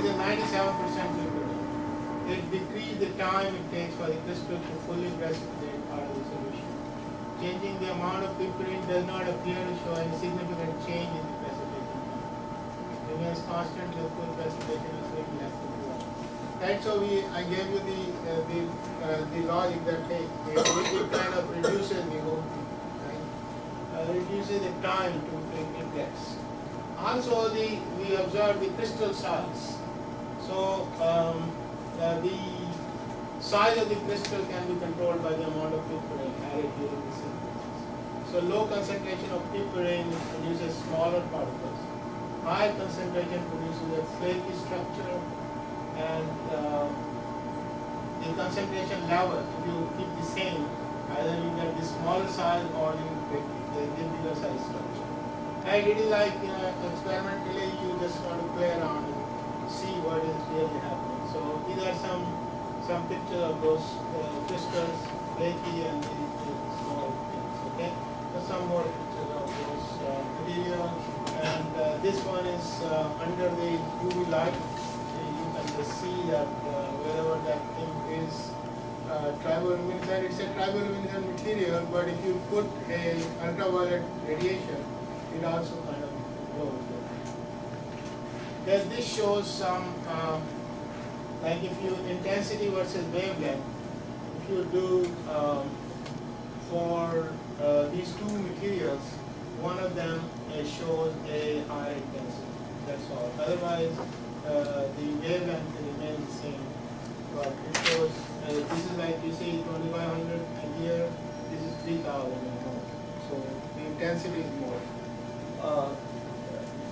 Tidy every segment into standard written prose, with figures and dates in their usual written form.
a 97% pipeline. It decreased the time it takes for the crystal to fully precipitate out of the solution. Changing the amount of piperine does not appear to show any significant change in the precipitation time. It remains constant with full precipitation is very less than 2 hours. Right, so I gave you the logic that it kind of reduces the whole thing, right? Reduces the time to it gets. Also, we observe the crystal size. So the size of the crystal can be controlled by the amount of piperine added during the synthesis. So low concentration of piperine produces smaller particles. High concentration produces a flaky structure, and the concentration level, if you keep the same, either you get the smaller size or you get the bigger size structure. And it is like experimentally you just want to play around and see what is really happening. So these are some pictures of those crystals, flaky and the small things. Okay, so some more pictures of those materials. And this one is under the UV light. You can just see that wherever that thing is triboluminescent, it's a triboluminescent material. But if you put a ultraviolet radiation, it also kind of glows. This shows some, like if you intensity versus wavelength, if you do for these two materials, one of them shows a higher intensity. That's all. Otherwise, the wavelength remains the same. But it shows, this is like you see 2500, and here this is 3000 and more. So the intensity is more.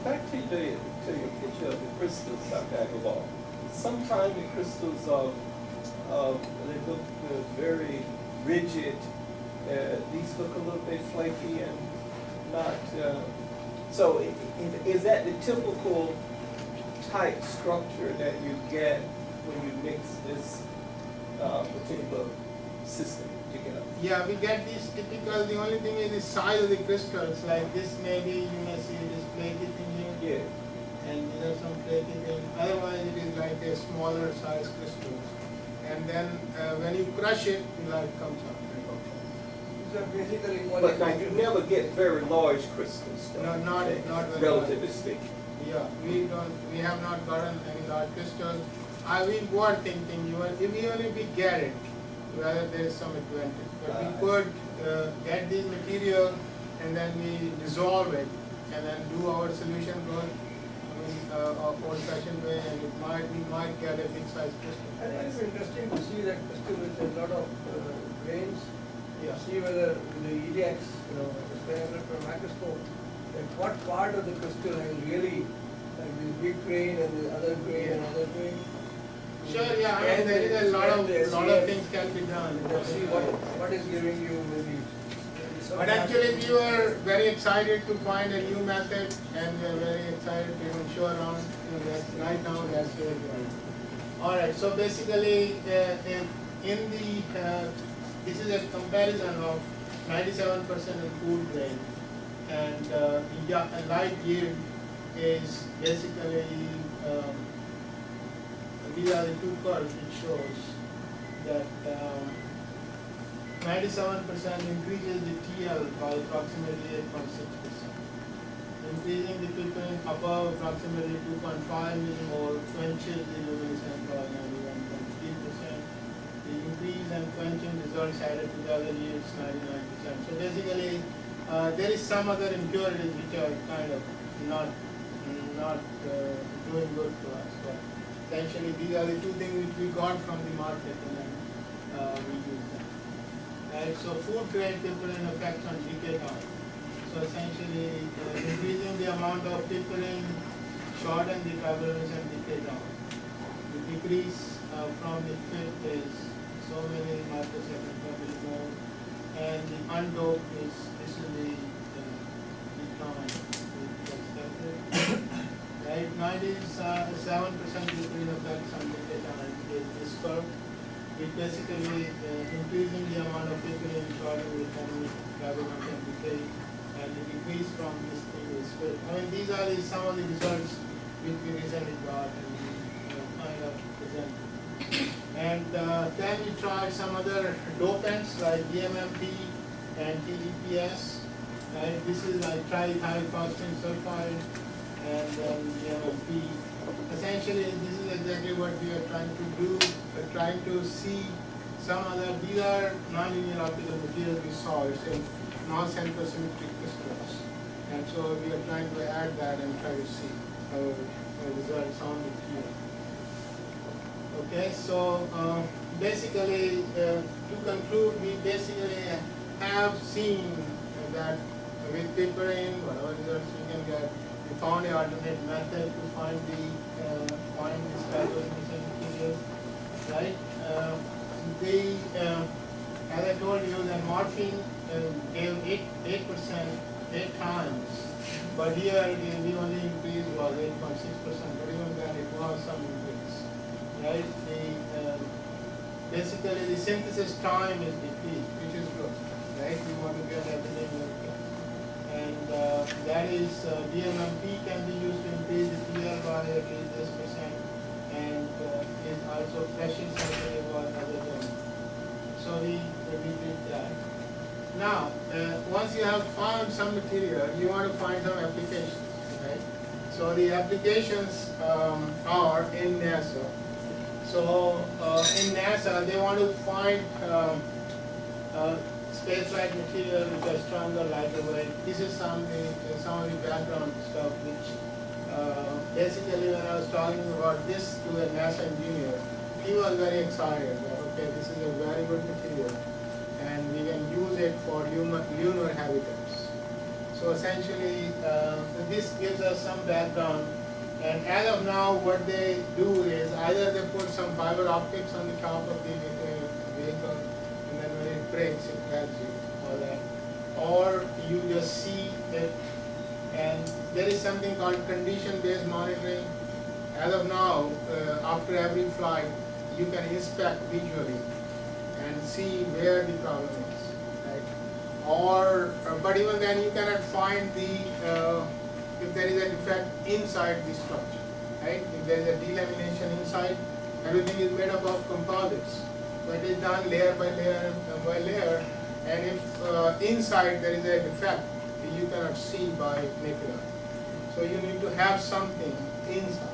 Back to your picture of the crystals, Dr. Agarwal. Sometimes the crystals they look very rigid. These look a little bit flaky and not. So is that the typical type structure that you get when you mix this particular system together? Yeah, we get these typical. The only thing is the size of the crystals. Like this, maybe you may see this flaky thing here. Yeah. And these are some flaky things. Otherwise, it is like a smaller size crystals. And then when you crush it, the light comes out. These are basically But now you never get very large crystals. No, not very relatively large. speaking. Yeah, we have not gotten any large crystals. We were thinking even if we get it, whether there is some advantage. But we could get this material and then we dissolve it and then do our solution work of old-fashioned way, and we might get a big size crystal. I think it's interesting to see that crystal with a lot of grains. Yeah. See whether the EDX, the microscope, like what part of the crystal has really, like the big grain and the other grain and other grain. Sure, yeah, I mean, there is a lot of things can be done. See what is giving you maybe. But actually we were very excited to find a new method, and we are very excited to even show around, right now that's where we are. Alright, so basically in the, this is a comparison of 97% in food grade, and the light yield is basically, these are the two curves which shows that 97% increases the TL by approximately 8.6%. Increasing the piperine above approximately 2.5 millimole quenches the luminescence by 91.3%. The increase and quenching results added to the other yields 99%. So basically, there is some other impurities which are kind of not doing good to us. But essentially, these are the two things which we got from the market, and then we use them. Right, so food grade piperine effects on decay time. So essentially, increasing the amount of piperine shorten the triboluminescent decay time. The decrease from the fifth is so many microseconds per millimole, and the undoped is this is the time. Right, 97% piperine effects on decay time is this curve. It basically increasing the amount of piperine shorting with any triboluminescent decay, and the decrease from this thing is good. I mean, these are some of the results which we recently got, and we find some other dopants like DMMP and TDPS. Right? This is like triethylphosphine sulfide and then DMMP. Essentially, this is exactly what we are trying to do. We're trying to see some other, these are nonlinear optical materials we saw. It's a non-central symmetric crystals. And so we are trying to add that and try to see our results on the field. Okay, so basically, to conclude, we basically have seen that with piperine, whatever results we can get, we found an alternate method to find this triboluminescent material, right? As I told you, that morphine gave 8%, 8 times, but here the only increase was 8.6%, but even then it was some increase, right? Basically the synthesis time is decreased, which is good, right? We want to get everything working. And that is DMMP can be used to increase the PR by at least this percent, and is also pressure sensitive or other than. So we did that. Now, once you have found some material, you want to find some applications, right? So the applications are in NASA. So in NASA, they want to find spaceflight material which are stronger, lighter weight. This is some of the background stuff which basically when I was talking about this to a NASA engineer, he was very excited that okay, this is a very good material and we can use it for lunar habitats. So essentially this gives us some background, and as of now what they do is either they put some fiber optics on the top of the vehicle, and then when it breaks, it tells you all that. Or you just see it, and there is something called condition-based monitoring. As of now, after every flight, you can inspect visually and see where the problem is, right? Or, but even then you cannot find if there is a defect inside the structure, right? If there is a delamination inside, everything is made up of composites. So it is done layer by layer by layer, and if inside there is a defect, you cannot see by naked eye. So you need to have something inside.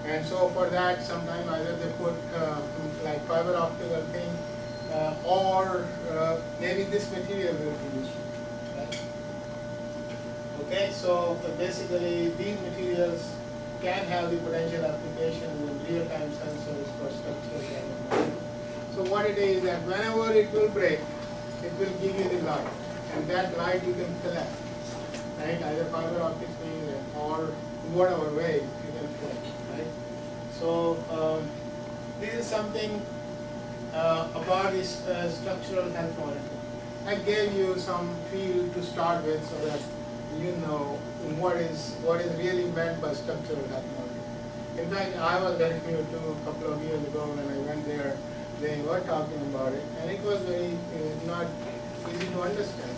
And so for that, sometimes either they put like fiber optical thing, or maybe this material will be used. Right? Okay, so basically these materials can have the potential application with real-time sensors for structural development. So what it is that whenever it will break, it will give you the light, and that light you can collect, right? Either fiber optics means or whatever way you can collect, right? So this is something about this structural health monitoring. I gave you some field to start with so that you know what is really meant by structural health monitoring. In fact, I was very new to a couple of years ago when I went there. They were talking about it, and it was very not easy to understand.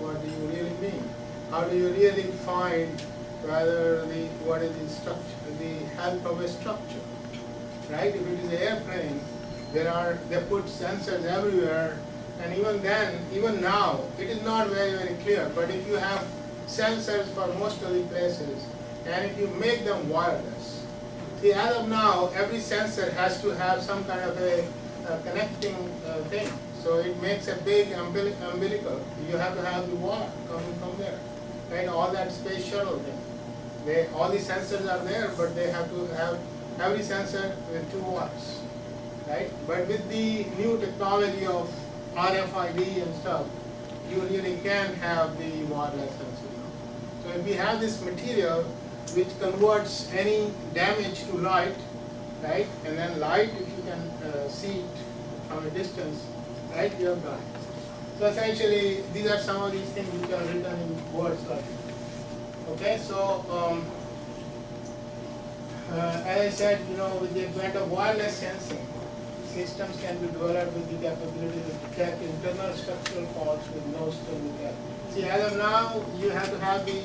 What do you really mean? How do you really find whether what is the structure, the health of a structure, right? If it is an airplane, they put sensors everywhere, and even then, even now, it is not very clear. But if you have sensors for most of the places, and if you make them wireless, see, as of now, every sensor has to have some kind of a connecting thing. So it makes a big umbilical. You have to have the wire coming from there, right? All that space shuttle thing. All the sensors are there, but they have to have every sensor with 2 wires, right? But with the new technology of RFID and stuff, you really can have the wireless sensor now. So if we have this material which converts any damage to light, right? And then light, if you can see it from a distance, right? You have got it. So essentially, these are some of these things which are written in words like this. Okay, so as I said, with the advent of wireless sensing, systems can be developed with the capability to detect internal structural faults with no string detect. See, as of now, you have to have the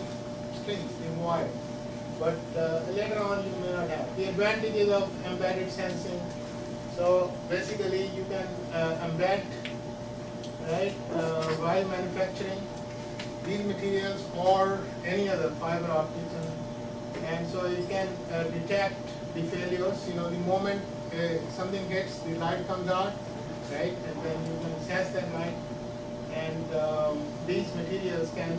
strings, the wire, but later on you may not have. The advantages of embedded sensing, So basically you can embed, right, while manufacturing these materials or any other fiber optics, and so you can detect the failures. You know, the moment something hits, the light comes out, right, and then you can sense that light, and these materials can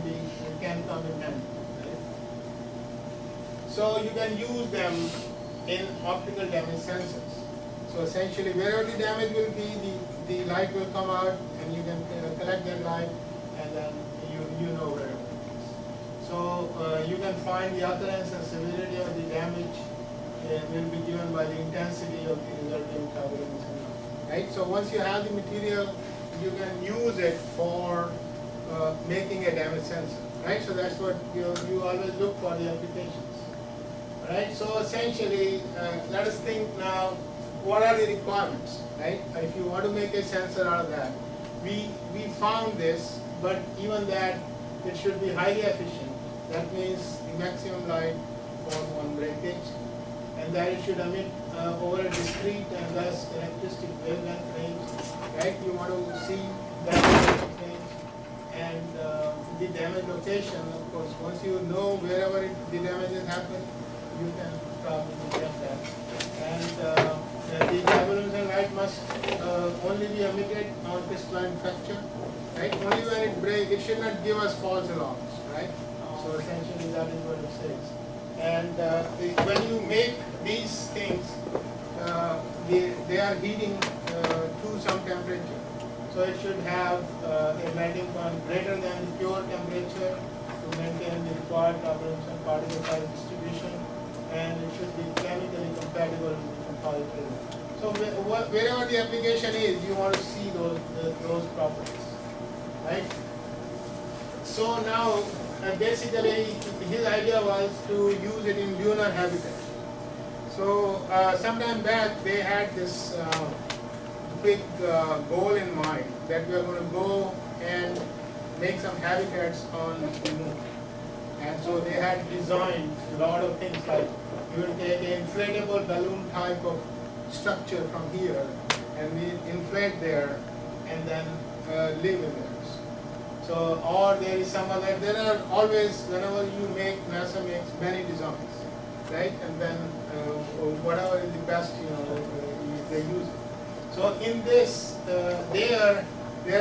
come in handy. Right? So you can use them in optical damage sensors. So essentially, wherever the damage will be, the light will come out, and you can collect that light, and then you know where it is. So you can find the occurrence and severity of the damage will be given by the intensity of the resulting turbulence. Right. So once you have the material, you can use it for making a damage sensor. Right. So that's what you always look for the applications. Right. So essentially, let us think now. What are the requirements, right? If you want to make a sensor out of that, we found this, but even that, it should be highly efficient. That means the maximum light for one breakage, and that it should emit over a discrete and thus characteristic wavelength range, right? You want to see that wavelength range, and the damage location, of course. Once you know wherever the damages happen, you can probably get that. And the triboluminescent light must only be emitted on crystalline fracture, right? Only when it breaks, it should not give us false alarms, right? So essentially that is what it says. And when you make these things, they are heating to some temperature. So it should have a melting point greater than the pure temperature to maintain the required triboluminescent particle size distribution, and it should be chemically compatible with the composite result. So wherever the application is, you want to see those properties, right? So now, basically, his idea was to use it in lunar habitat. So sometime back, they had this big goal in mind that we are going to go and make some habitats on the moon. And so they had designed a lot of things, like you will take an inflatable balloon type of structure from here, and we inflate there, and then live in there. So, or there is some other, there are always, whenever you make, NASA makes many designs, right? And then whatever is the best, they use it. So in this, there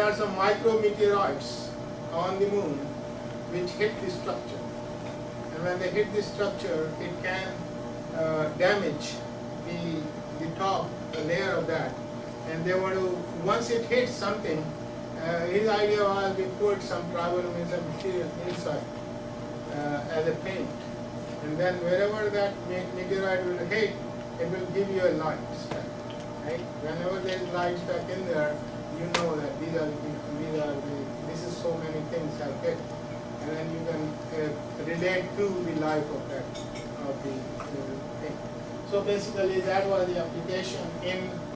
are some micrometeoroids on the moon which hit the structure. And when they hit the structure, it can damage the top, the layer of that. And they want to, once it hits something, his idea was we put some triboluminescent material inside as a paint. And then wherever that meteorite will hit, it will give you a light speck. Right? Whenever there is light speck in there, you know that this is so many things have hit. And then you can relate to the life of that, of the thing. So basically that was the application in